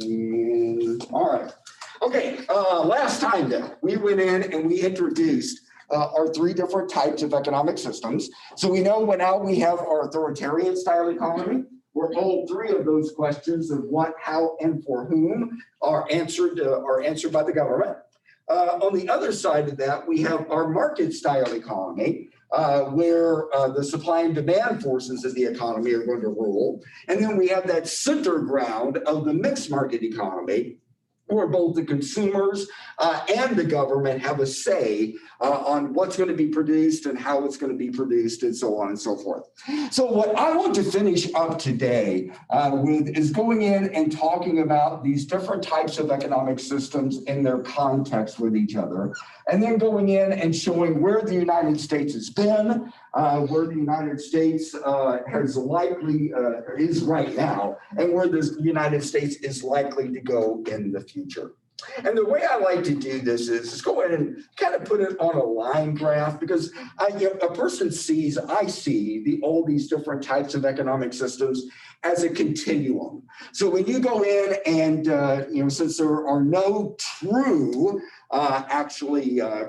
And all right. Okay, last time then, we went in and we introduced our three different types of economic systems. So we know now we have our authoritarian style economy, where all three of those questions of what, how, and for whom are answered by the government. On the other side of that, we have our market style economy, where the supply and demand forces of the economy are going to rule. And then we have that center ground of the mixed market economy, where both the consumers and the government have a say on what's going to be produced and how it's going to be produced and so on and so forth. So what I want to finish up today with is going in and talking about these different types of economic systems in their context with each other, and then going in and showing where the United States has been, where the United States has likely is right now, and where the United States is likely to go in the future. And the way I like to do this is just go ahead and kind of put it on a line graph, because a person sees, I see all these different types of economic systems as a continuum. So when you go in and, since there are no true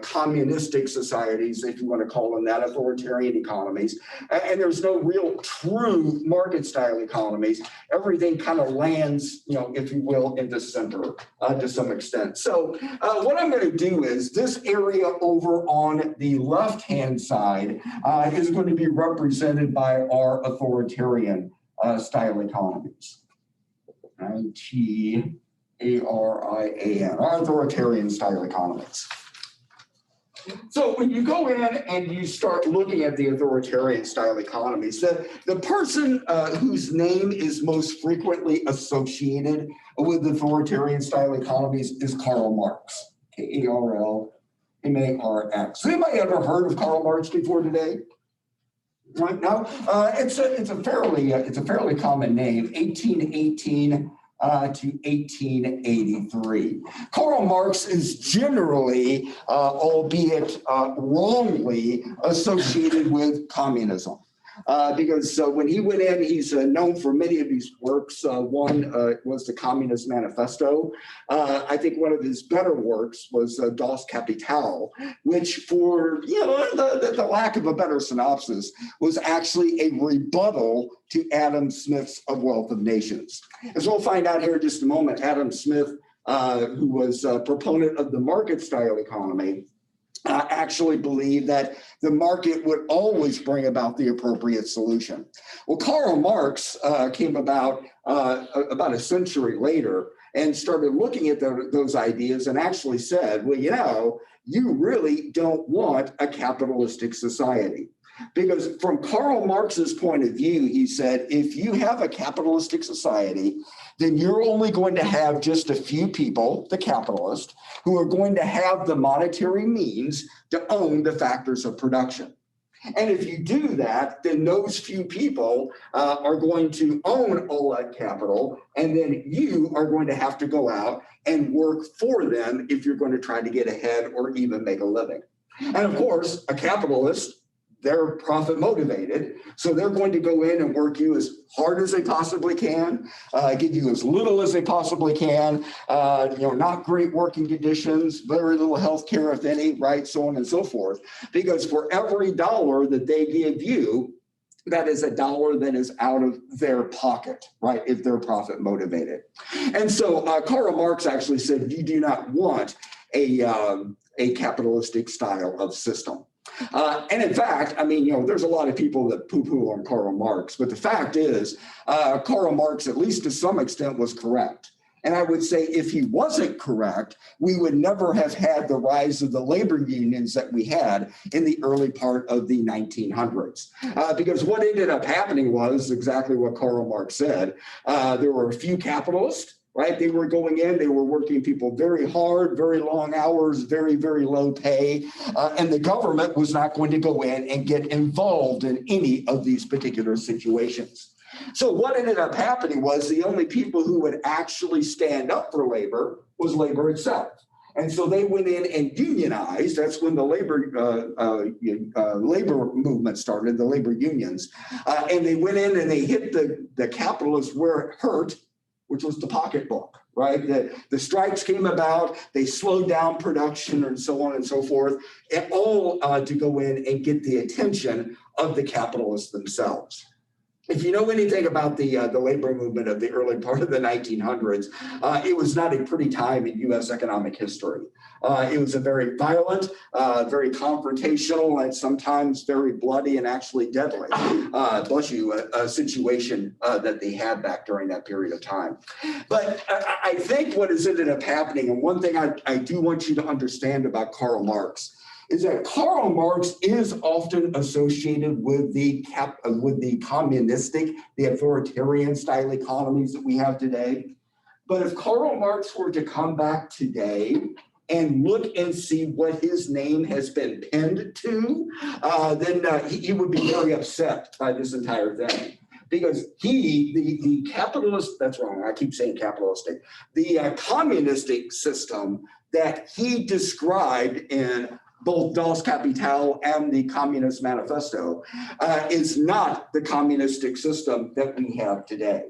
communistic societies, if you want to call them that, authoritarian economies, and there's no real true market style economies, everything kind of lands, if you will, in the center to some extent. So what I'm going to do is this area over on the left-hand side is going to be represented by our authoritarian style economies. T-A-R-I-A-N, our authoritarian style economies. So when you go in and you start looking at the authoritarian style economies, the person whose name is most frequently associated with authoritarian style economies is Karl Marx, K-A-R-L-M-A-R-X. Anybody ever heard of Karl Marx before today? Right now, it's a fairly common name, 1818 to 1883. Karl Marx is generally, albeit wrongly, associated with communism. Because when he went in, he's known for many of his works. One was the Communist Manifesto. I think one of his better works was Das Kapital, which, for the lack of a better synopsis, was actually a rebuttal to Adam Smith's Of Wealth of Nations. As we'll find out here in just a moment, Adam Smith, who was a proponent of the market style economy, actually believed that the market would always bring about the appropriate solution. Well, Karl Marx came about a century later and started looking at those ideas and actually said, well, you really don't want a capitalistic society. Because from Karl Marx's point of view, he said, if you have a capitalistic society, then you're only going to have just a few people, the capitalists, who are going to have the monetary means to own the factors of production. And if you do that, then those few people are going to own all that capital, and then you are going to have to go out and work for them if you're going to try to get ahead or even make a living. And of course, a capitalist, they're profit motivated, so they're going to go in and work you as hard as they possibly can, give you as little as they possibly can, not great working conditions, very little health care, if any, right, so on and so forth. Because for every dollar that they give you, that is a dollar that is out of their pocket, right, if they're profit motivated. And so Karl Marx actually said, you do not want a capitalistic style of system. And in fact, there's a lot of people that poo-poo on Karl Marx, but the fact is, Karl Marx, at least to some extent, was correct. And I would say if he wasn't correct, we would never have had the rise of the labor unions that we had in the early part of the 1900s. Because what ended up happening was exactly what Karl Marx said. There were a few capitalists, right? They were going in, they were working people very hard, very long hours, very, very low pay. And the government was not going to go in and get involved in any of these particular situations. So what ended up happening was the only people who would actually stand up for labor was labor itself. And so they went in and unionized. That's when the labor movement started, the labor unions. And they went in and they hit the capitalists where it hurt, which was the pocketbook, right? The strikes came about, they slowed down production and so on and so forth, and all to go in and get the attention of the capitalists themselves. If you know anything about the labor movement of the early part of the 1900s, it was not a pretty time in U.S. economic history. It was a very violent, very confrontational, and sometimes very bloody and actually deadly, bless you, a situation that they had back during that period of time. But I think what has ended up happening, and one thing I do want you to understand about Karl Marx, is that Karl Marx is often associated with the communistic, the authoritarian style economies that we have today. But if Karl Marx were to come back today and look and see what his name has been pinned to, then he would be very upset by this entire thing. Because the capitalist, that's wrong, I keep saying capitalistic, the communistic system that he described in both Das Kapital and the Communist Manifesto is not the communistic system that we have today.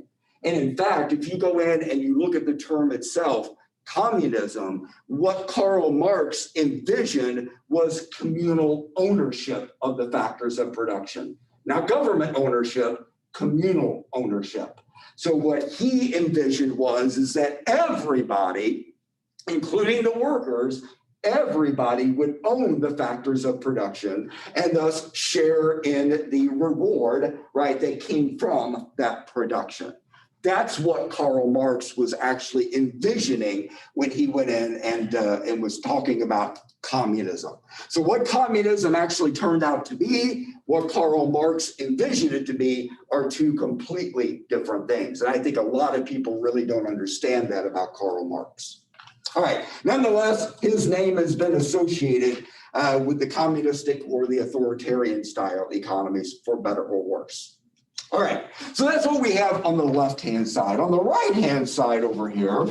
And in fact, if you go in and you look at the term itself, communism, what Karl Marx envisioned was communal ownership of the factors of production. Not government ownership, communal ownership. So what he envisioned is that everybody, including the workers, everybody would own the factors of production and thus share in the reward, right, that came from that production. That's what Karl Marx was actually envisioning when he went in and was talking about communism. So what communism actually turned out to be, what Karl Marx envisioned it to be, are two completely different things. And I think a lot of people really don't understand that about Karl Marx. All right, nonetheless, his name has been associated with the communistic or the authoritarian style economies, for better or worse. All right, so that's what we have on the left-hand side. On the right-hand side over here,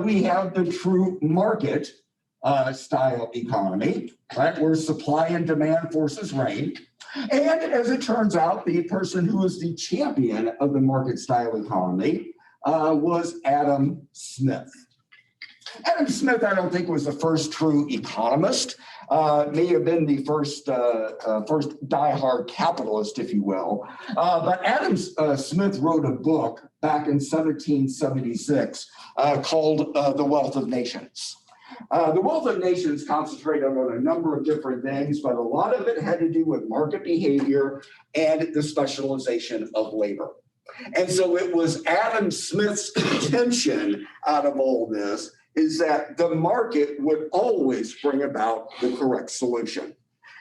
we have the true market style economy, right, where supply and demand forces reign. And as it turns out, the person who was the champion of the market style economy was Adam Smith. Adam Smith, I don't think, was the first true economist, may have been the first diehard capitalist, if you will. But Adam Smith wrote a book back in 1776 called The Wealth of Nations. The Wealth of Nations concentrated on a number of different things, but a lot of it had to do with market behavior and the specialization of labor. And so it was Adam Smith's contention out of all this is that the market would always bring about the correct solution.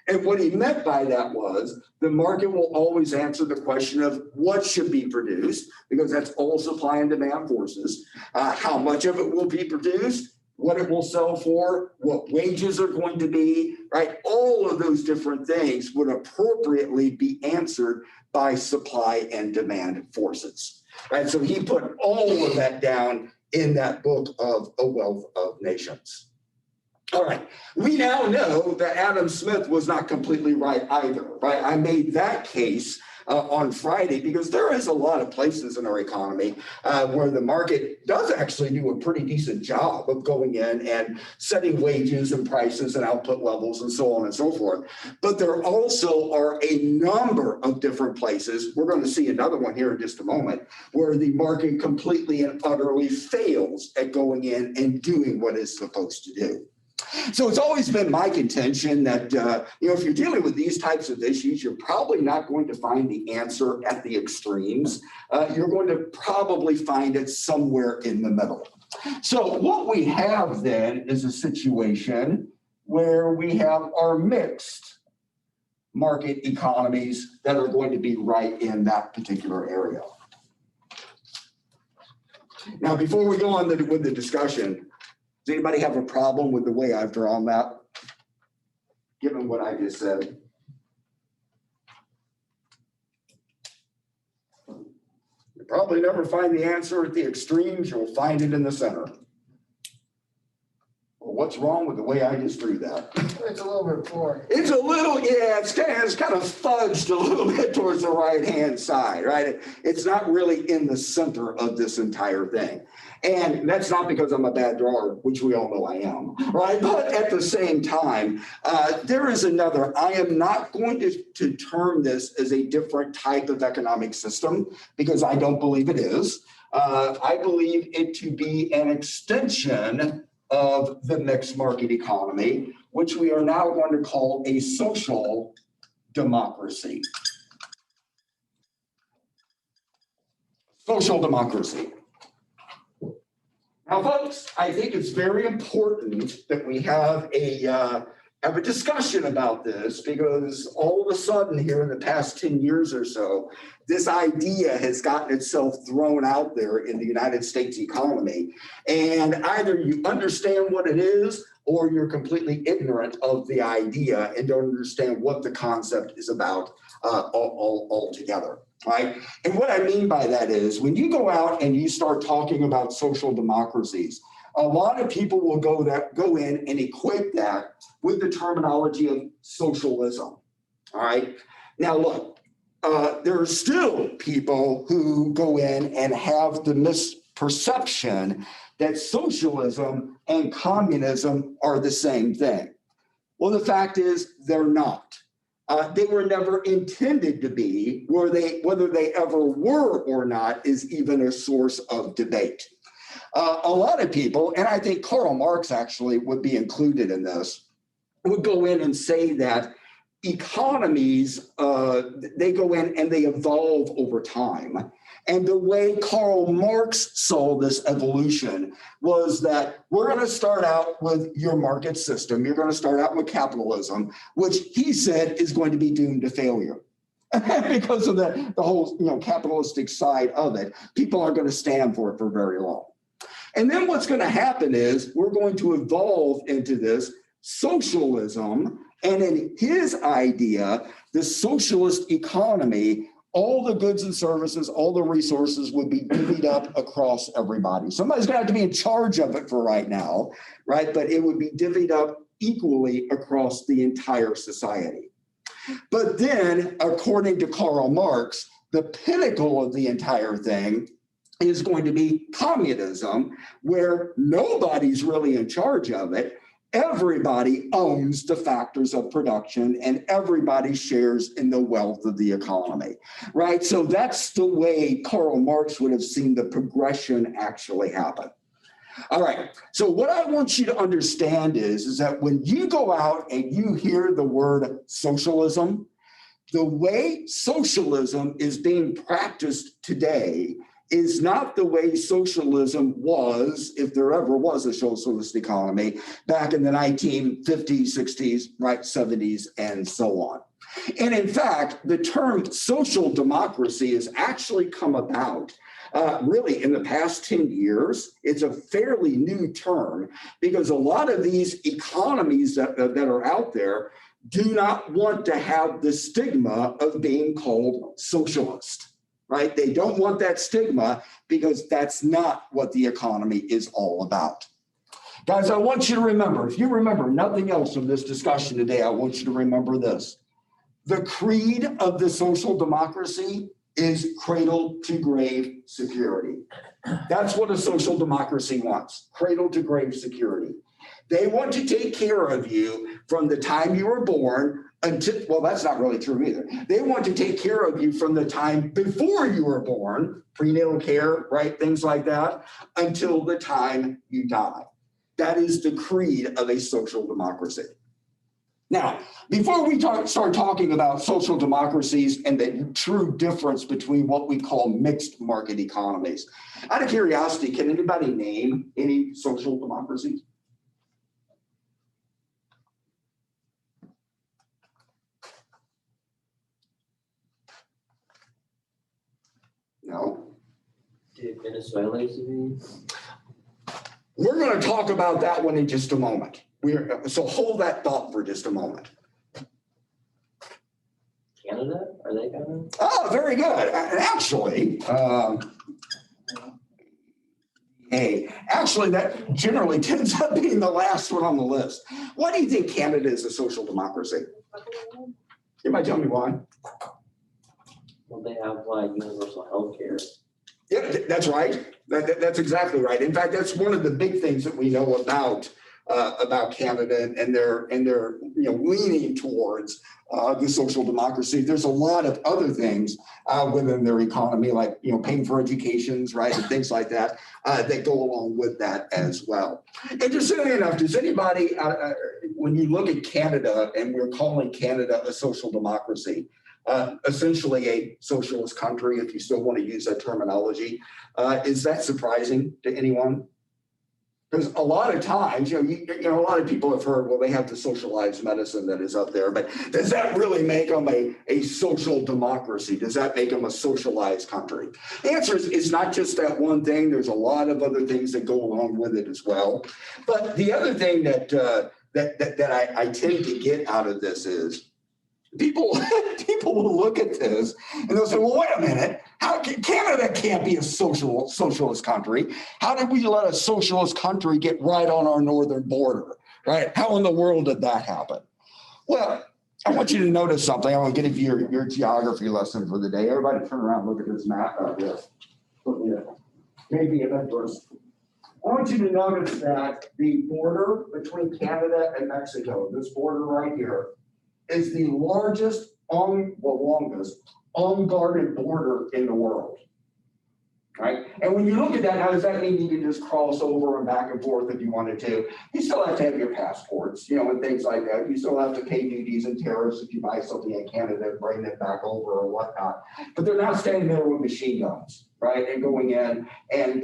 And what he meant by that was the market will always answer the question of what should be produced, because that's all supply and demand forces, how much of it will be produced, what it will sell for, what wages are going to be, right? All of those different things would appropriately be answered by supply and demand forces, right? So he put all of that down in that book of A Wealth of Nations. All right, we now know that Adam Smith was not completely right either, right? I made that case on Friday because there is a lot of places in our economy where the market does actually do a pretty decent job of going in and setting wages and prices and output levels and so on and so forth. But there also are a number of different places, we're going to see another one here in just a moment, where the market completely and utterly fails at going in and doing what it's supposed to do. So it's always been my contention that, if you're dealing with these types of issues, you're probably not going to find the answer at the extremes. You're going to probably find it somewhere in the middle. So what we have then is a situation where we have our mixed market economies that are going to be right in that particular area. Now, before we go on with the discussion, does anybody have a problem with the way I've drawn that, given what I just said? You'll probably never find the answer at the extremes. You'll find it in the center. What's wrong with the way I just drew that? It's a little bit poor. It's a little, yeah, it's kind of fudged a little bit towards the right-hand side, right? It's not really in the center of this entire thing. And that's not because I'm a bad drawer, which we all know I am, right? But at the same time, there is another. I am not going to term this as a different type of economic system because I don't believe it is. I believe it to be an extension of the mixed market economy, which we are now going to call a social democracy. Social democracy. Now, folks, I think it's very important that we have a discussion about this because all of a sudden here in the past 10 years or so, this idea has gotten itself thrown out there in the United States economy. And either you understand what it is or you're completely ignorant of the idea and don't understand what the concept is about altogether. Right. And what I mean by that is when you go out and you start talking about social democracies, a lot of people will go in and equate that with the terminology of socialism. All right. Now, look, there are still people who go in and have the misperception that socialism and communism are the same thing. Well, the fact is they're not. They were never intended to be, whether they ever were or not is even a source of debate. A lot of people, and I think Karl Marx actually would be included in this, would go in and say that economies, they go in and they evolve over time. And the way Karl Marx saw this evolution was that we're going to start out with your market system. You're going to start out with capitalism, which he said is going to be doomed to failure. Because of the whole capitalistic side of it, people aren't going to stand for it for very long. And then what's going to happen is we're going to evolve into this socialism. And in his idea, the socialist economy, all the goods and services, all the resources would be divvied up across everybody. Somebody's going to have to be in charge of it for right now, right? But it would be divvied up equally across the entire society. But then, according to Karl Marx, the pinnacle of the entire thing is going to be communism, where nobody's really in charge of it. Everybody owns the factors of production and everybody shares in the wealth of the economy, right? So that's the way Karl Marx would have seen the progression actually happen. All right, so what I want you to understand is that when you go out and you hear the word socialism, the way socialism is being practiced today is not the way socialism was, if there ever was a socialist economy, back in the 1950s, 60s, right, 70s, and so on. And in fact, the term social democracy has actually come about really in the past 10 years. It's a fairly new term because a lot of these economies that are out there do not want to have the stigma of being called socialist. Right? They don't want that stigma because that's not what the economy is all about. Guys, I want you to remember, if you remember nothing else from this discussion today, I want you to remember this. The creed of the social democracy is cradle to grave security. That's what a social democracy wants, cradle to grave security. They want to take care of you from the time you were born until, well, that's not really true either. They want to take care of you from the time before you were born, prenatal care, right, things like that, until the time you die. That is the creed of a social democracy. Now, before we start talking about social democracies and the true difference between what we call mixed market economies, out of curiosity, can anybody name any social democracies? No. Did Venezuela used to be? We're going to talk about that one in just a moment. So hold that thought for just a moment. Canada? Are they kind of? Oh, very good. And actually, A. Actually, that generally tends up being the last one on the list. Why do you think Canada is a social democracy? You might tell me why. Well, they have like universal health care. Yeah, that's right. That's exactly right. In fact, that's one of the big things that we know about Canada and their leaning towards the social democracy. There's a lot of other things within their economy, like paying for educations, right, and things like that that go along with that as well. Interestingly enough, does anybody, when you look at Canada and we're calling Canada a social democracy, essentially a socialist country, if you still want to use that terminology, is that surprising to anyone? Because a lot of times, a lot of people have heard, well, they have the socialized medicine that is up there, but does that really make them a social democracy? Does that make them a socialized country? The answer is it's not just that one thing. There's a lot of other things that go along with it as well. But the other thing that I tend to get out of this is people will look at this and they'll say, well, wait a minute. Canada can't be a socialist country. How did we let a socialist country get right on our northern border, right? How in the world did that happen? Well, I want you to notice something. I want to give you your geography lesson for the day. Everybody turn around and look at this map out here. Maybe a bit first. I want you to notice that the border between Canada and Mexico, this border right here, is the longest unguarded border in the world, right? And when you look at that, how does that mean you can just cross over and back and forth if you wanted to? You still have to have your passports, and things like that. You still have to pay duties and tariffs if you buy something in Canada and bring it back over or whatnot. But they're not standing there with machine guns, right? And going in and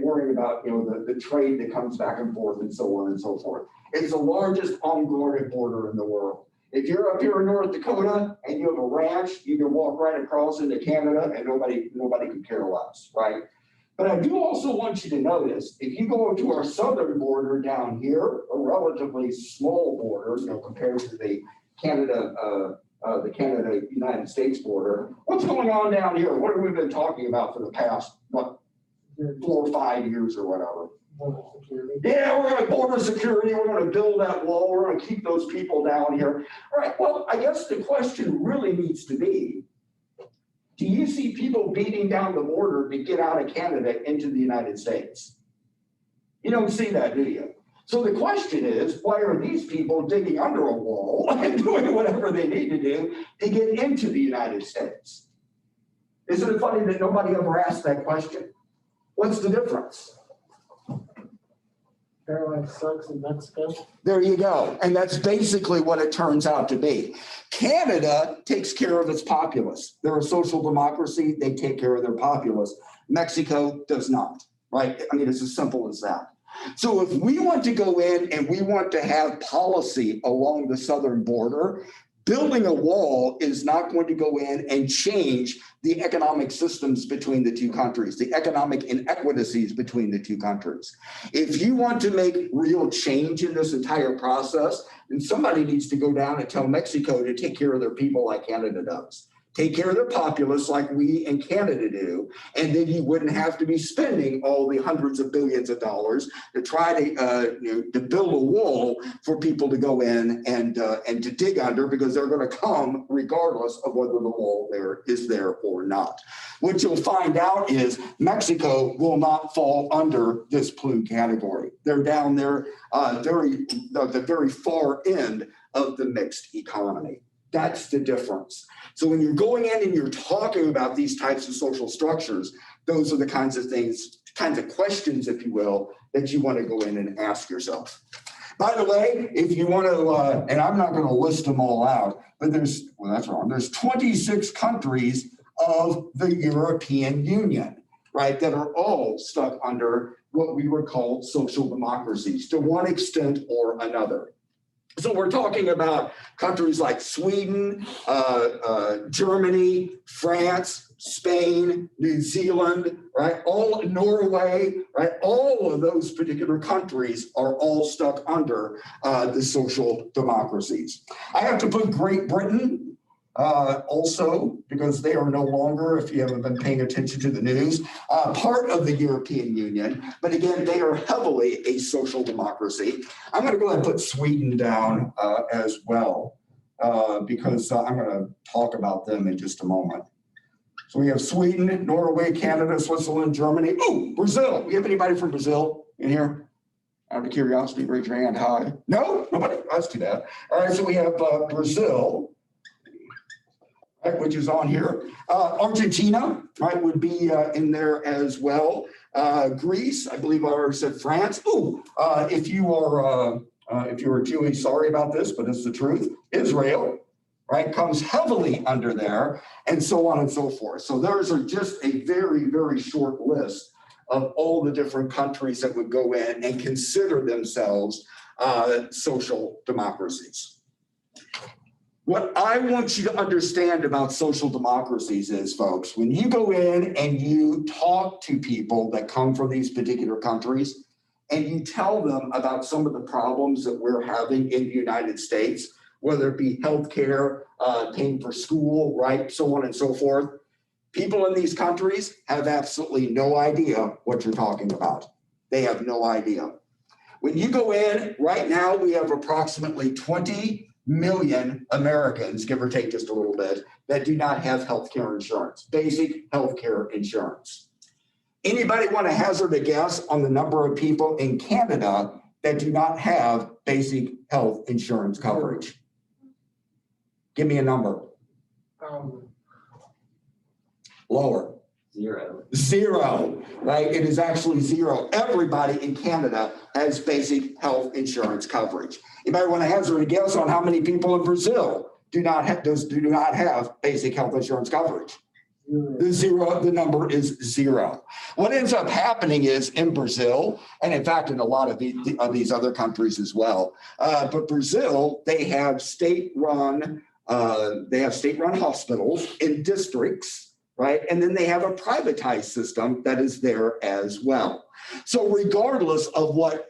worrying about, the trade that comes back and forth and so on and so forth. It's the largest unguarded border in the world. If you're up here in North Dakota and you have a ranch, you can walk right across into Canada and nobody can care less, right? But I do also want you to notice, if you go to our southern border down here, a relatively small border, compared to the Canada-United States border, what's going on down here? What have we been talking about for the past, 4 or 5 years or whatever? Yeah, we're going to border security. We're going to build that wall. We're going to keep those people down here. All right. Well, I guess the question really needs to be, do you see people beating down the border to get out of Canada into the United States? You don't see that, do you? So the question is, why are these people digging under a wall and doing whatever they need to do to get into the United States? Isn't it funny that nobody ever asked that question? What's the difference? Airline sucks in Mexico. There you go. And that's basically what it turns out to be. Canada takes care of its populace. They're a social democracy. They take care of their populace. Mexico does not, right? I mean, it's as simple as that. So if we want to go in and we want to have policy along the southern border, building a wall is not going to go in and change the economic systems between the two countries, the economic inequities between the two countries. If you want to make real change in this entire process, then somebody needs to go down and tell Mexico to take care of their people like Canada does. Take care of their populace like we in Canada do, and then you wouldn't have to be spending all the hundreds of billions of dollars to try to build a wall for people to go in and to dig under, because they're going to come regardless of whether the wall is there or not. What you'll find out is Mexico will not fall under this blue category. They're down there, the very far end of the mixed economy. That's the difference. So when you're going in and you're talking about these types of social structures, those are the kinds of things, kinds of questions, if you will, that you want to go in and ask yourself. By the way, if you want to, and I'm not going to list them all out, but there's 26 countries of the European Union, right, that are all stuck under what we would call social democracies to one extent or another. So we're talking about countries like Sweden, Germany, France, Spain, New Zealand, right? Norway, right? All of those particular countries are all stuck under the social democracies. I have to put Great Britain Also, because they are no longer, if you haven't been paying attention to the news, part of the European Union. But again, they are heavily a social democracy. I'm going to go ahead and put Sweden down as well, because I'm going to talk about them in just a moment. So we have Sweden, Norway, Canada, Switzerland, Germany. Oh, Brazil. We have anybody from Brazil in here? Out of curiosity, raise your hand high. No, nobody. That's too bad. All right, so we have Brazil, right, which is on here. Argentina, right, would be in there as well. Greece, I believe I already said France. Oh, if you are Jewish, sorry about this, but it's the truth. Israel, right, comes heavily under there, and so on and so forth. So those are just a very, very short list of all the different countries that would go in and consider themselves social democracies. What I want you to understand about social democracies is, folks, when you go in and you talk to people that come from these particular countries and you tell them about some of the problems that we're having in the United States, whether it be healthcare, paying for school, right, so on and so forth. People in these countries have absolutely no idea what you're talking about. They have no idea. When you go in, right now, we have approximately 20 million Americans, give or take just a little bit, that do not have healthcare insurance, basic healthcare insurance. Anybody want to hazard a guess on the number of people in Canada that do not have basic health insurance coverage? Give me a number. Lower. Zero, right? It is actually zero. Everybody in Canada has basic health insurance coverage. Anybody want to hazard a guess on how many people in Brazil do not have basic health insurance coverage? The number is zero. What ends up happening is in Brazil, and in fact, in a lot of these other countries as well, but Brazil, they have state-run hospitals in districts, right? And then they have a privatized system that is there as well. So regardless of what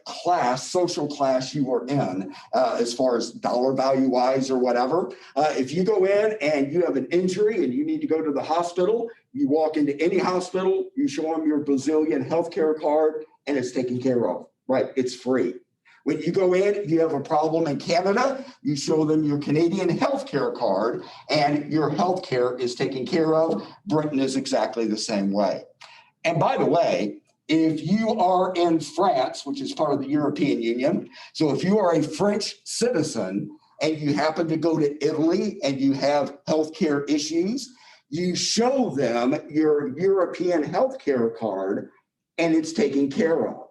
social class you are in, as far as dollar value wise or whatever, if you go in and you have an injury and you need to go to the hospital, you walk into any hospital, you show them your Brazilian healthcare card, and it's taken care of, right? It's free. When you go in, you have a problem in Canada, you show them your Canadian healthcare card, and your healthcare is taken care of. Britain is exactly the same way. And by the way, if you are in France, which is part of the European Union, so if you are a French citizen and you happen to go to Italy and you have healthcare issues, you show them your European healthcare card and it's taken care of.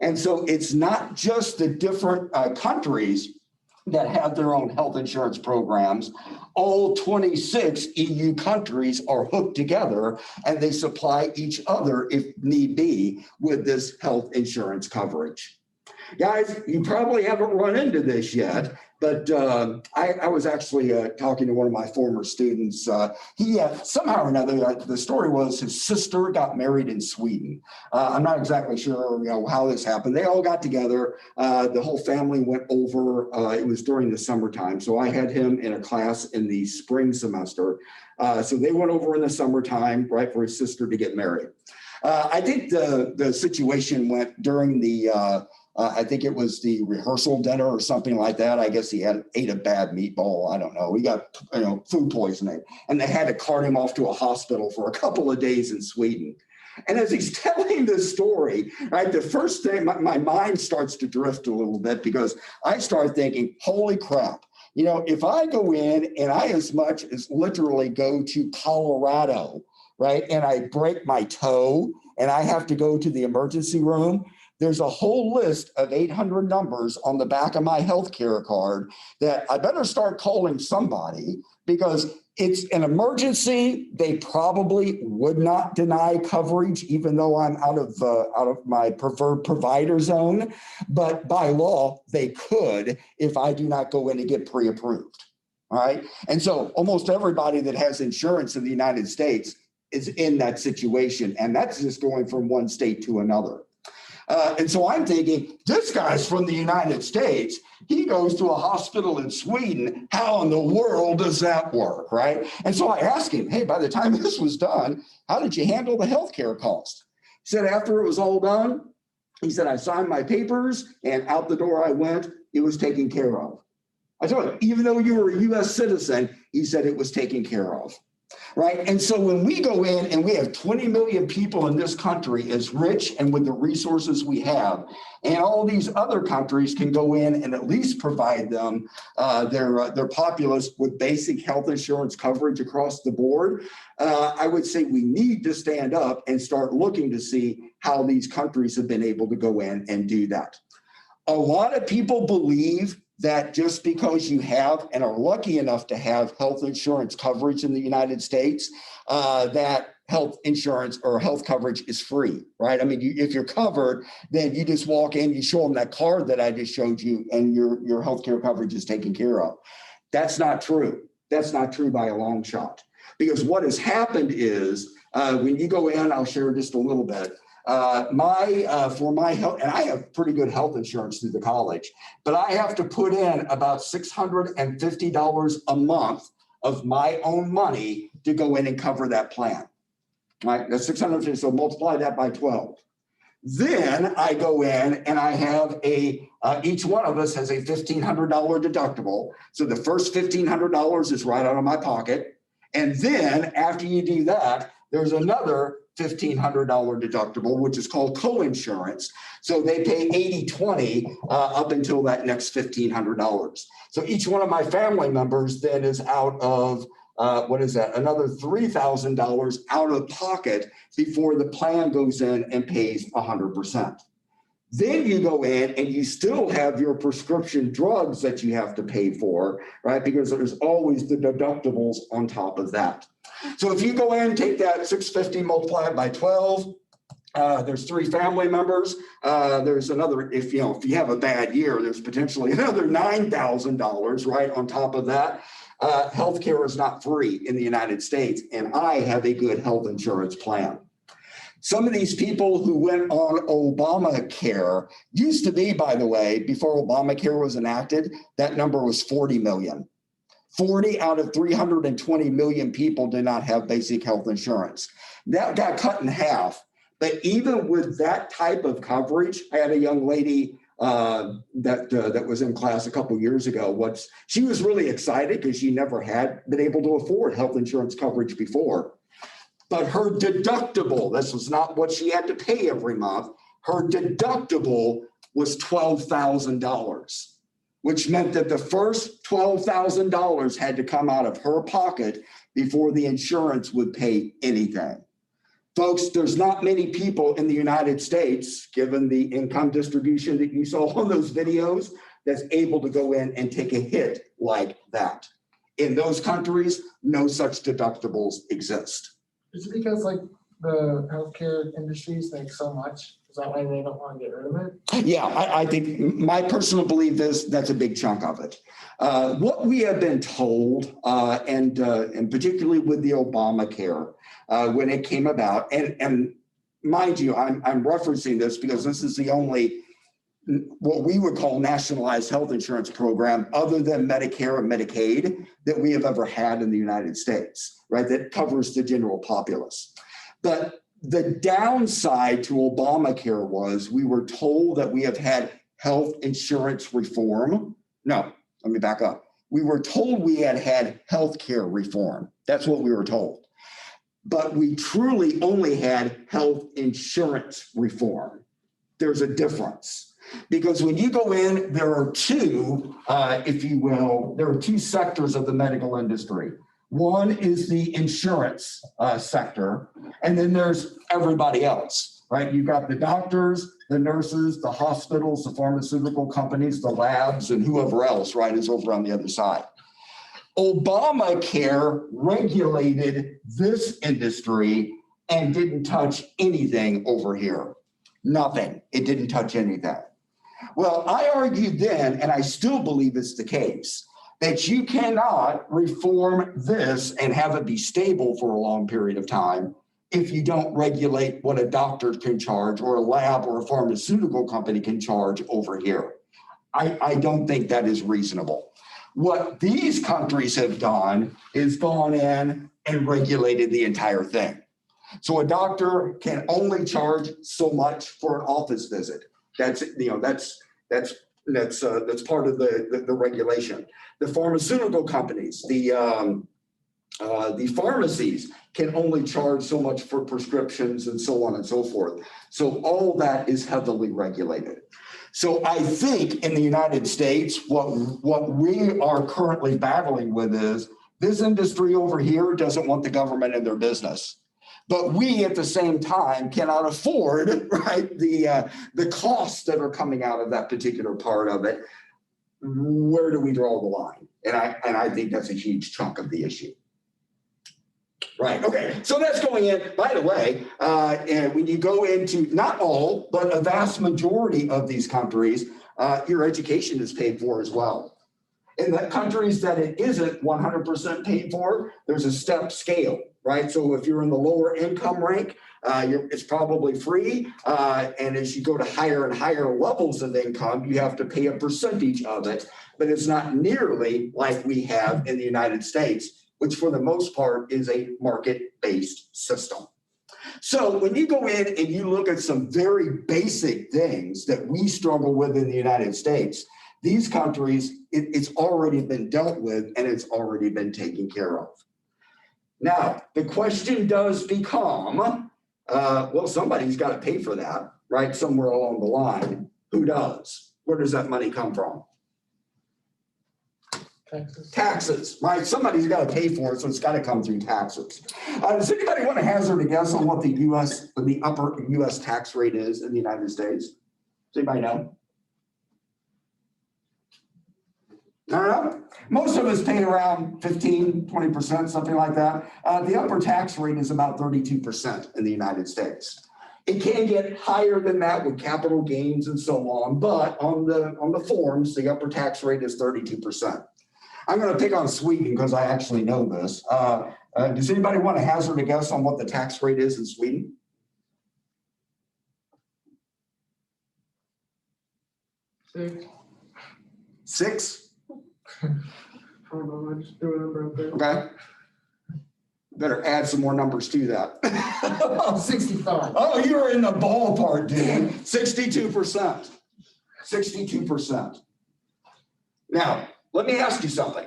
And so it's not just the different countries that have their own health insurance programs. All 26 EU countries are hooked together and they supply each other, if need be, with this health insurance coverage. Guys, you probably haven't run into this yet, but I was actually talking to one of my former students. He somehow or another, the story was his sister got married in Sweden. I'm not exactly sure how this happened. They all got together. The whole family went over. It was during the summertime. So I had him in a class in the spring semester. So they went over in the summertime, right, for his sister to get married. I think the situation went during the I think it was the rehearsal dinner or something like that. I guess he ate a bad meatball. I don't know. He got food poisoning, and they had to cart him off to a hospital for a couple of days in Sweden. And as he's telling this story, right, the first thing my mind starts to drift a little bit because I start thinking, holy crap. If I go in and I as much as literally go to Colorado, right, and I break my toe and I have to go to the emergency room, there's a whole list of 800 numbers on the back of my healthcare card that I better start calling somebody because it's an emergency. They probably would not deny coverage, even though I'm out of my preferred provider zone. But by law, they could if I do not go in and get pre-approved. All right. And so almost everybody that has insurance in the United States is in that situation. And that's just going from one state to another. And so I'm thinking, this guy's from the United States. He goes to a hospital in Sweden. How in the world does that work, right? And so I asked him, hey, by the time this was done, how did you handle the healthcare cost? He said, after it was all done, he said, I signed my papers and out the door I went. It was taken care of. I told him, even though you were a US citizen, he said it was taken care of. Right. And so when we go in and we have 20 million people in this country as rich and with the resources we have, and all these other countries can go in and at least provide them their populace with basic health insurance coverage across the board, I would say we need to stand up and start looking to see how these countries have been able to go in and do that. A lot of people believe that just because you have and are lucky enough to have health insurance coverage in the United States, that health insurance or health coverage is free, right? I mean, if you're covered, then you just walk in, you show them that card that I just showed you, and your healthcare coverage is taken care of. That's not true. That's not true by a long shot. Because what has happened is when you go in, I'll share just a little bit. For my health, and I have pretty good health insurance through the college, but I have to put in about $650 a month of my own money to go in and cover that plan. Right? That's $650, so multiply that by 12. Then I go in and I have each one of us has a $1,500 deductible. So the first $1,500 is right out of my pocket. And then after you do that, there's another $1,500 deductible, which is called co-insurance. So they pay 80/20 up until that next $1,500. So each one of my family members then is out of, another $3,000 out of pocket before the plan goes in and pays 100%. Then you go in and you still have your prescription drugs that you have to pay for, right? Because there's always the deductibles on top of that. So if you go in, take that $650, multiply it by 12, there's 3 family members. There's another, if you have a bad year, there's potentially another $9,000 right on top of that. Healthcare is not free in the United States, and I have a good health insurance plan. Some of these people who went on Obamacare used to be, by the way, before Obamacare was enacted, that number was 40 million. 40 out of 320 million people did not have basic health insurance. That got cut in half. But even with that type of coverage, I had a young lady that was in class a couple years ago. She was really excited because she never had been able to afford health insurance coverage before. But her deductible, this was not what she had to pay every month, her deductible was $12,000, which meant that the first $12,000 had to come out of her pocket before the insurance would pay anything. Folks, there's not many people in the United States, given the income distribution that you saw on those videos, that's able to go in and take a hit like that. In those countries, no such deductibles exist. Is it because like the healthcare industries make so much? Is that why they don't want to get rid of it? Yeah, I think my personal belief is that's a big chunk of it. What we have been told, and particularly with the Obamacare, when it came about, and mind you, I'm referencing this because this is the only what we would call nationalized health insurance program other than Medicare and Medicaid that we have ever had in the United States, right? That covers the general populace. But the downside to Obamacare was we were told that we have had health insurance reform. No, let me back up. We were told we had had healthcare reform. That's what we were told. But we truly only had health insurance reform. There's a difference. Because when you go in, there are two, if you will, there are two sectors of the medical industry. One is the insurance sector, and then there's everybody else, right? You've got the doctors, the nurses, the hospitals, the pharmaceutical companies, the labs, and whoever else, right, is over on the other side. Obamacare regulated this industry and didn't touch anything over here. Nothing. It didn't touch anything. Well, I argued then, and I still believe it's the case, that you cannot reform this and have it be stable for a long period of time if you don't regulate what a doctor can charge or a lab or a pharmaceutical company can charge over here. I don't think that is reasonable. What these countries have done is gone in and regulated the entire thing. So a doctor can only charge so much for an office visit. That's part of the regulation. The pharmaceutical companies, the pharmacies can only charge so much for prescriptions and so on and so forth. So all that is heavily regulated. So I think in the United States, what we are currently battling with is this industry over here doesn't want the government in their business. But we at the same time cannot afford, right, the costs that are coming out of that particular part of it. Where do we draw the line? And I think that's a huge chunk of the issue. Right. Okay. So that's going in. By the way, and when you go into not all, but a vast majority of these countries, your education is paid for as well. In the countries that it isn't 100% paid for, there's a step scale, right? So if you're in the lower income rank, it's probably free. And as you go to higher and higher levels of income, you have to pay a percentage of it. But it's not nearly like we have in the United States, which for the most part is a market-based system. So when you go in and you look at some very basic things that we struggle with in the United States, these countries, it's already been dealt with and it's already been taken care of. Now, the question does become, well, somebody's got to pay for that, right? Somewhere along the line. Who does? Where does that money come from? Taxes, right? Somebody's got to pay for it, so it's got to come through taxes. Does anybody want to hazard a guess on what the upper U.S. tax rate is in the United States? Does anybody know? No? Most of us pay around 15, 20%, something like that. The upper tax rate is about 32% in the United States. It can get higher than that with capital gains and so on, but on the forms, the upper tax rate is 32%. I'm going to pick on Sweden because I actually know this. Does anybody want to hazard a guess on what the tax rate is in Sweden? 6? I don't know, I just do a number up there. Okay. Better add some more numbers to that. 65. Oh, you're in the ballpark, dude. 62%. 62%. Now, let me ask you something.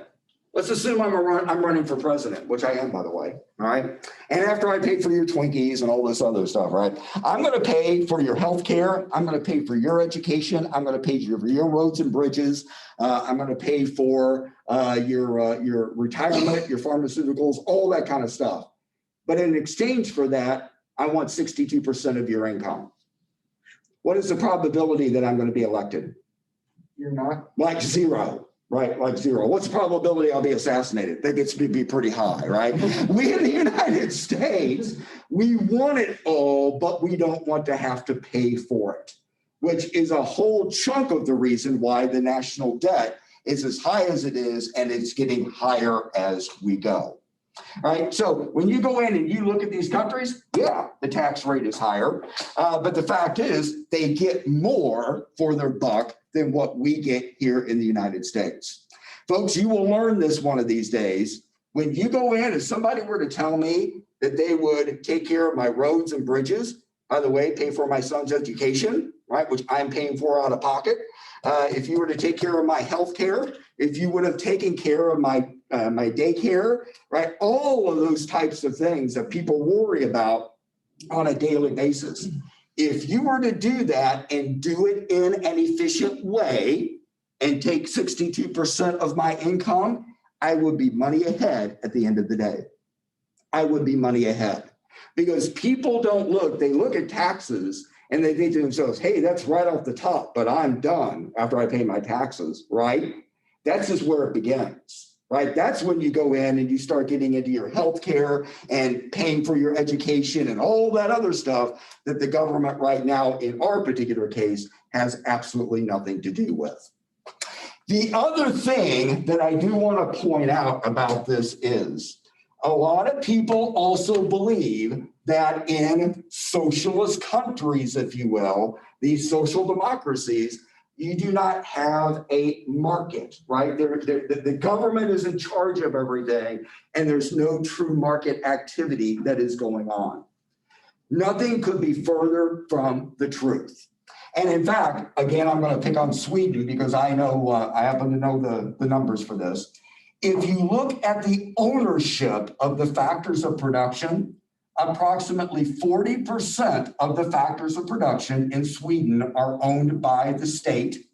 Let's assume I'm running for president, which I am, by the way, all right? And after I pay for your Twinkies and all this other stuff, right? I'm going to pay for your health care. I'm going to pay for your education. I'm going to pay for your roads and bridges. I'm going to pay for your retirement, your pharmaceuticals, all that kind of stuff. But in exchange for that, I want 62% of your income. What is the probability that I'm going to be elected? You're not? Like zero. Right, like zero. What's the probability I'll be assassinated? That gets to be pretty high, right? We in the United States, we want it all, but we don't want to have to pay for it, which is a whole chunk of the reason why the national debt is as high as it is, and it's getting higher as we go. Right. So when you go in and you look at these countries, yeah, the tax rate is higher. But the fact is they get more for their buck than what we get here in the United States. Folks, you will learn this one of these days. When you go in, if somebody were to tell me that they would take care of my roads and bridges, by the way, pay for my son's education, right, which I'm paying for out of pocket. If you were to take care of my health care, if you would have taken care of my daycare, right? All of those types of things that people worry about on a daily basis. If you were to do that and do it in an efficient way and take 62% of my income, I would be money ahead at the end of the day. I would be money ahead because people don't look, they look at taxes and they think to themselves, hey, that's right off the top, but I'm done after I pay my taxes, right? That's just where it begins, right? That's when you go in and you start getting into your health care and paying for your education and all that other stuff that the government right now, in our particular case, has absolutely nothing to do with. The other thing that I do want to point out about this is a lot of people also believe that in socialist countries, if you will, these social democracies, you do not have a market, right? The government is in charge of everything, and there's no true market activity that is going on. Nothing could be further from the truth. And in fact, again, I'm going to pick on Sweden because I know, I happen to know the numbers for this. If you look at the ownership of the factors of production, approximately 40% of the factors of production in Sweden are owned by the state,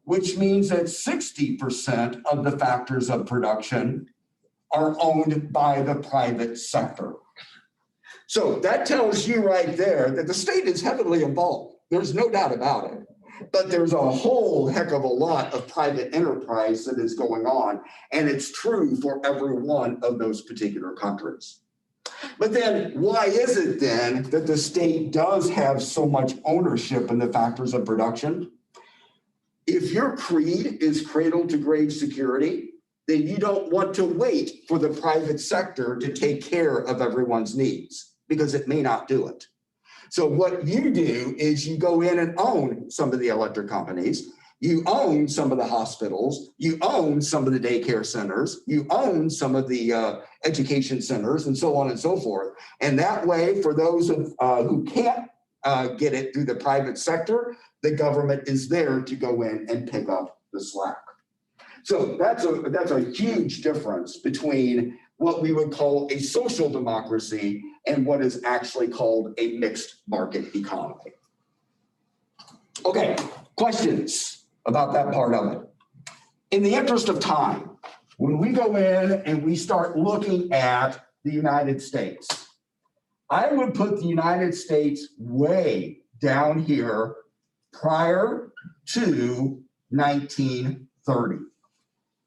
which means that 60% of the factors of production are owned by the private sector. So that tells you right there that the state is heavily involved. There's no doubt about it. But there's a whole heck of a lot of private enterprise that is going on, and it's true for every one of those particular countries. But then why is it then that the state does have so much ownership in the factors of production? If your creed is cradle to grave security, then you don't want to wait for the private sector to take care of everyone's needs because it may not do it. So what you do is you go in and own some of the electric companies, you own some of the hospitals, you own some of the daycare centers, you own some of the education centers, and so on and so forth. And that way, for those who can't get it through the private sector, the government is there to go in and pick up the slack. So that's a huge difference between what we would call a social democracy and what is actually called a mixed market economy. Okay, questions about that part of it? In the interest of time, when we go in and we start looking at the United States, I would put the United States way down here prior to 1930.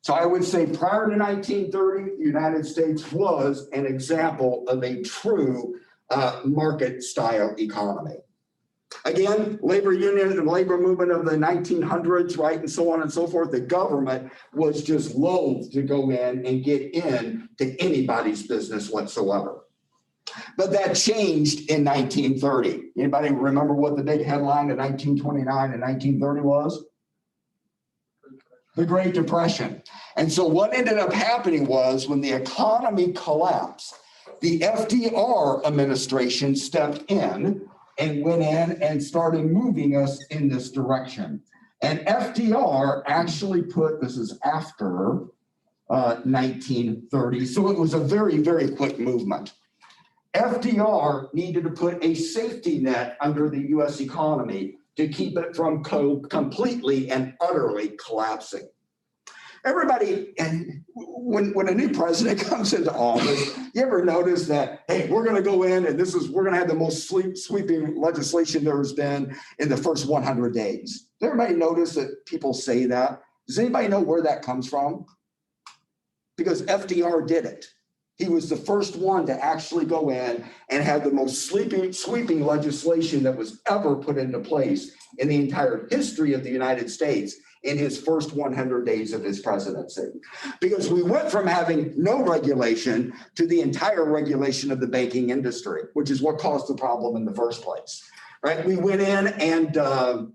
So I would say prior to 1930, the United States was an example of a true market style economy. Again, labor union and labor movement of the 1900s, right, and so on and so forth, the government was just loath to go in and get in to anybody's business whatsoever. But that changed in 1930. Anybody remember what the big headline in 1929 and 1930 was? The Great Depression. And so what ended up happening was when the economy collapsed, the FDR administration stepped in and went in and started moving us in this direction. And FDR actually put, this is after 1930, so it was a very, very quick movement. FDR needed to put a safety net under the US economy to keep it from completely and utterly collapsing. Everybody, and when a new president comes into office, you ever notice that, hey, we're going to go in and we're going to have the most sweeping legislation there's been in the first 100 days. Does everybody notice that people say that? Does anybody know where that comes from? Because FDR did it. He was the first one to actually go in and have the most sweeping legislation that was ever put into place in the entire history of the United States in his first 100 days of his presidency. Because we went from having no regulation to the entire regulation of the banking industry, which is what caused the problem in the first place, right? We went in and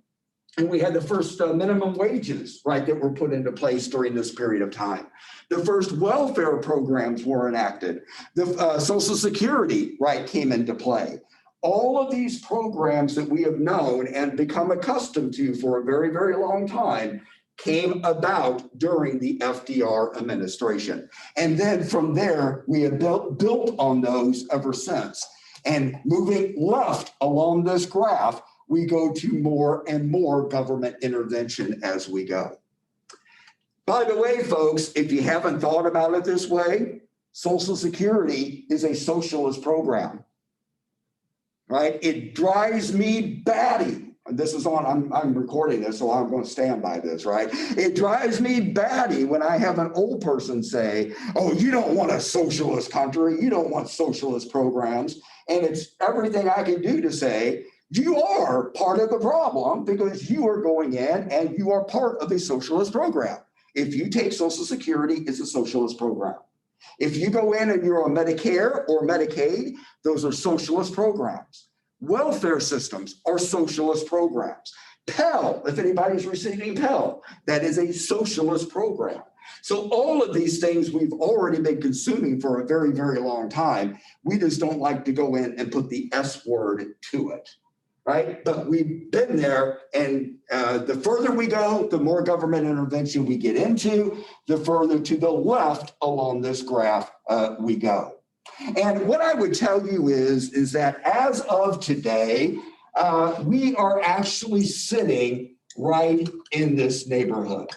we had the first minimum wages, right, that were put into place during this period of time. The first welfare programs were enacted. The Social Security, right, came into play. All of these programs that we have known and become accustomed to for a very, very long time came about during the FDR administration. And then from there, we have built on those ever since. And moving left along this graph, we go to more and more government intervention as we go. By the way, folks, if you haven't thought about it this way, Social Security is a socialist program, right? It drives me batty. This is on, I'm recording this, so I'm going to stand by this, right? It drives me batty when I have an old person say, oh, you don't want a socialist country. You don't want socialist programs. And it's everything I can do to say, you are part of the problem because you are going in and you are part of a socialist program. If you take Social Security, it's a socialist program. If you go in and you're on Medicare or Medicaid, those are socialist programs. Welfare systems are socialist programs. Pell, if anybody's receiving Pell, that is a socialist program. So all of these things we've already been consuming for a very, very long time. We just don't like to go in and put the S word to it, right? But we've been there, and the further we go, the more government intervention we get into, the further to the left along this graph we go. And what I would tell you is that as of today, we are actually sitting right in this neighborhood.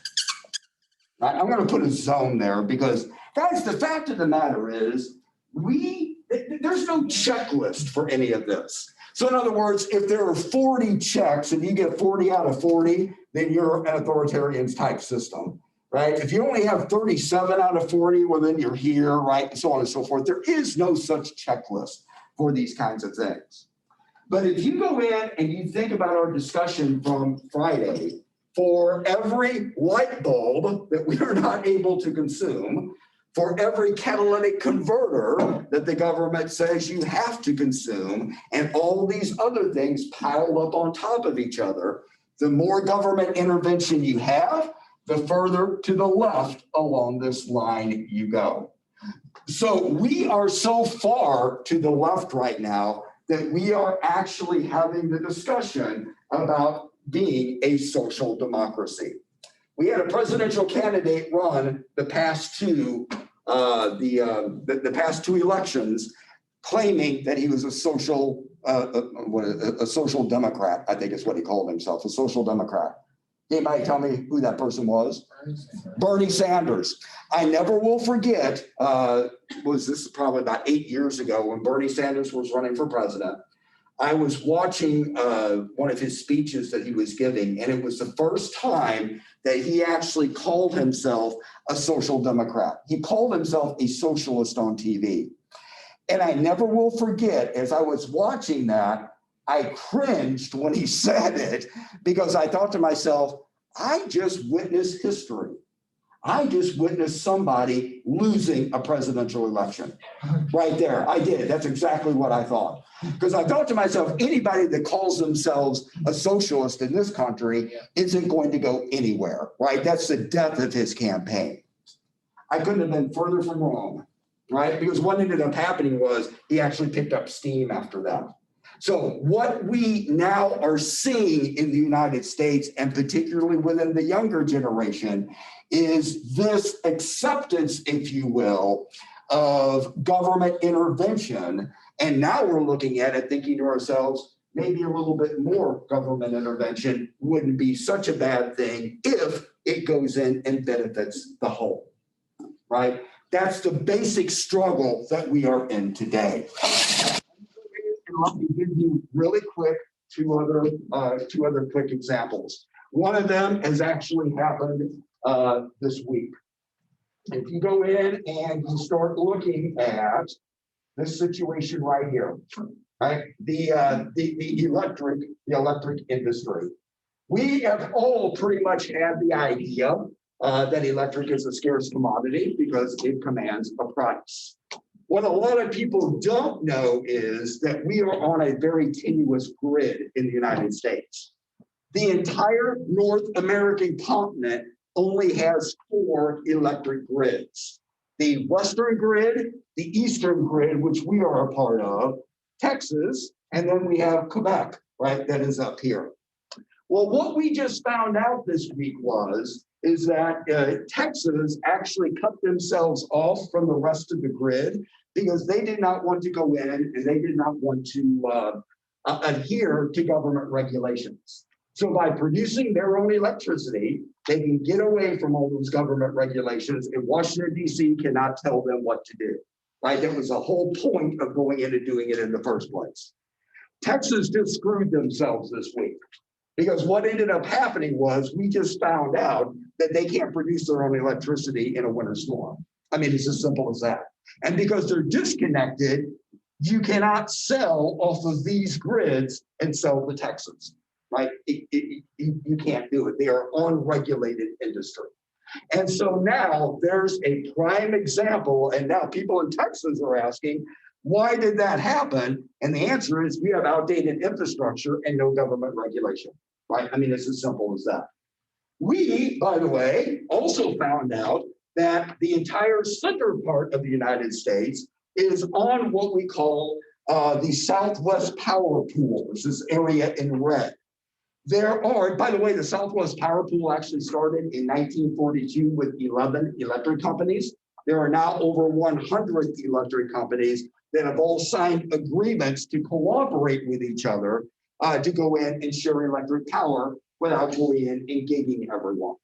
I'm going to put a zone there because, guys, the fact of the matter is there's no checklist for any of this. So in other words, if there are 40 checks and you get 40 out of 40, then you're an authoritarian type system, right? If you only have 37 out of 40, well, then you're here, right? And so on and so forth. There is no such checklist for these kinds of things. But if you go in and you think about our discussion from Friday, for every light bulb that we are not able to consume, for every catalytic converter that the government says you have to consume, and all these other things piled up on top of each other, the more government intervention you have, the further to the left along this line you go. So we are so far to the left right now that we are actually having the discussion about being a social democracy. We had a presidential candidate run the past two elections, claiming that he was a social democrat. I think is what he called himself, a social democrat. Anybody tell me who that person was? Bernie Sanders. I never will forget. This is probably about 8 years ago when Bernie Sanders was running for president. I was watching one of his speeches that he was giving, and it was the first time that he actually called himself a social democrat. He called himself a socialist on TV. And I never will forget, as I was watching that, I cringed when he said it, because I thought to myself, I just witnessed history. I just witnessed somebody losing a presidential election right there. I did. That's exactly what I thought. Because I thought to myself, anybody that calls themselves a socialist in this country isn't going to go anywhere, right? That's the death of his campaign. I couldn't have been further from wrong, right? Because what ended up happening was he actually picked up steam after that. So what we now are seeing in the United States, and particularly within the younger generation, is this acceptance, if you will, of government intervention. And now we're looking at it thinking to ourselves, maybe a little bit more government intervention wouldn't be such a bad thing if it goes in and benefits the whole, right? That's the basic struggle that we are in today. And let me give you really quick two other quick examples. One of them has actually happened this week. If you go in and you start looking at this situation right here, right? The electric industry. We have all pretty much had the idea that electric is a scarce commodity because it commands a price. What a lot of people don't know is that we are on a very tenuous grid in the United States. The entire North American continent only has 4 electric grids. The Western grid, the Eastern grid, which we are a part of, Texas, and then we have Quebec, right, that is up here. Well, what we just found out this week is that Texas actually cut themselves off from the rest of the grid because they did not want to go in and they did not want to adhere to government regulations. So by producing their own electricity, they can get away from all those government regulations, and Washington, D.C. cannot tell them what to do, right? That was the whole point of going in and doing it in the first place. Texas just screwed themselves this week because what ended up happening was we just found out that they can't produce their own electricity in a winter storm. I mean, it's as simple as that. And because they're disconnected, you cannot sell off of these grids and sell to Texas. Right? You can't do it. They are unregulated industry. And so now there's a prime example, and now people in Texas are asking, why did that happen? And the answer is we have outdated infrastructure and no government regulation, right? I mean, it's as simple as that. We, by the way, also found out that the entire center part of the United States is on what we call the Southwest Power Pool. This is area in red. There are, by the way, the Southwest Power Pool actually started in 1942 with 11 electric companies. There are now over 100 electric companies that have all signed agreements to cooperate with each other to go in and share electric power without going in and gigging everyone.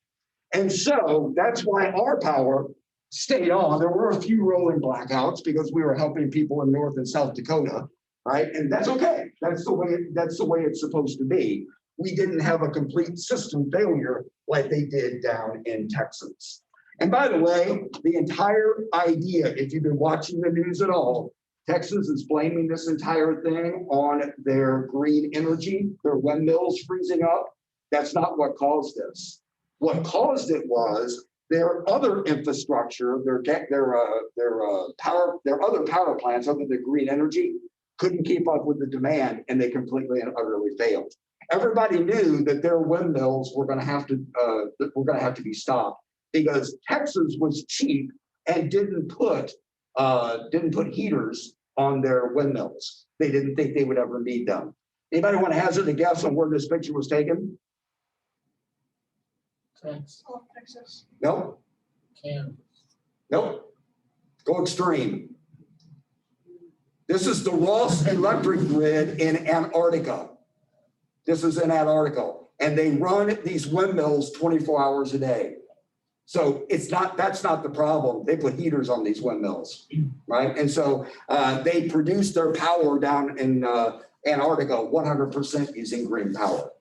And so that's why our power stayed on. There were a few rolling blackouts because we were helping people in North and South Dakota, right? And that's okay. That's the way it's supposed to be. We didn't have a complete system failure like they did down in Texas. And by the way, the entire idea, if you've been watching the news at all, Texas is blaming this entire thing on their green energy, their windmills freezing up. That's not what caused this. What caused it was their other infrastructure, their other power plants other than green energy couldn't keep up with the demand, and they completely and utterly failed. Everybody knew that their windmills were going to have to be stopped because Texas was cheap and didn't put heaters on their windmills. They didn't think they would ever need them. Anybody want to hazard a guess on where this picture was taken? Texas. Nope. Kansas. Nope. Go extreme. This is the Ross Electric Grid in Antarctica. This is in Antarctica, and they run these windmills 24 hours a day. So that's not the problem. They put heaters on these windmills, right? And so they produce their power down in Antarctica 100% using green power,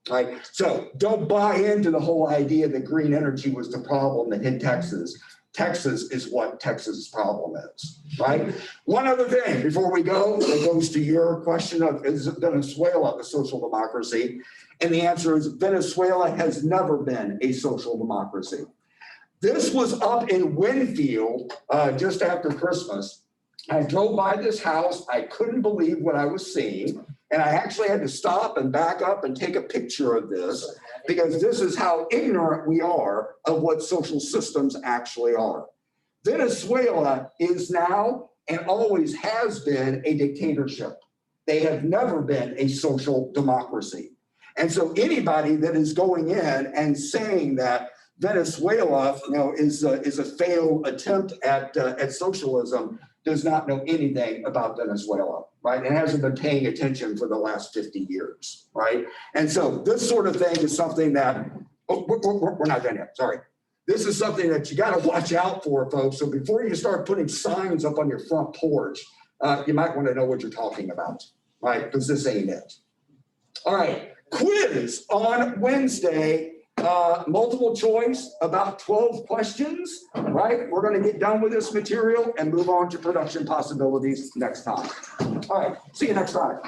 right? So don't buy into the whole idea that green energy was the problem that hit Texas. Texas is what Texas's problem is, right? One other thing before we go, that goes to your question of, is Venezuela a social democracy? And the answer is Venezuela has never been a social democracy. This was up in Winfield just after Christmas. I drove by this house. I couldn't believe what I was seeing. And I actually had to stop and back up and take a picture of this because this is how ignorant we are of what social systems actually are. Venezuela is now and always has been a dictatorship. They have never been a social democracy. And so anybody that is going in and saying that Venezuela, is a failed attempt at socialism does not know anything about Venezuela, right? And hasn't been paying attention for the last 50 years, right? And so this sort of thing is something that, we're not done yet, sorry. This is something that you got to watch out for, folks. So before you start putting signs up on your front porch, you might want to know what you're talking about, right? Because this ain't it. All right, quiz on Wednesday. Multiple choice, about 12 questions, right? We're going to get done with this material and move on to production possibilities next time. All right, see you next time.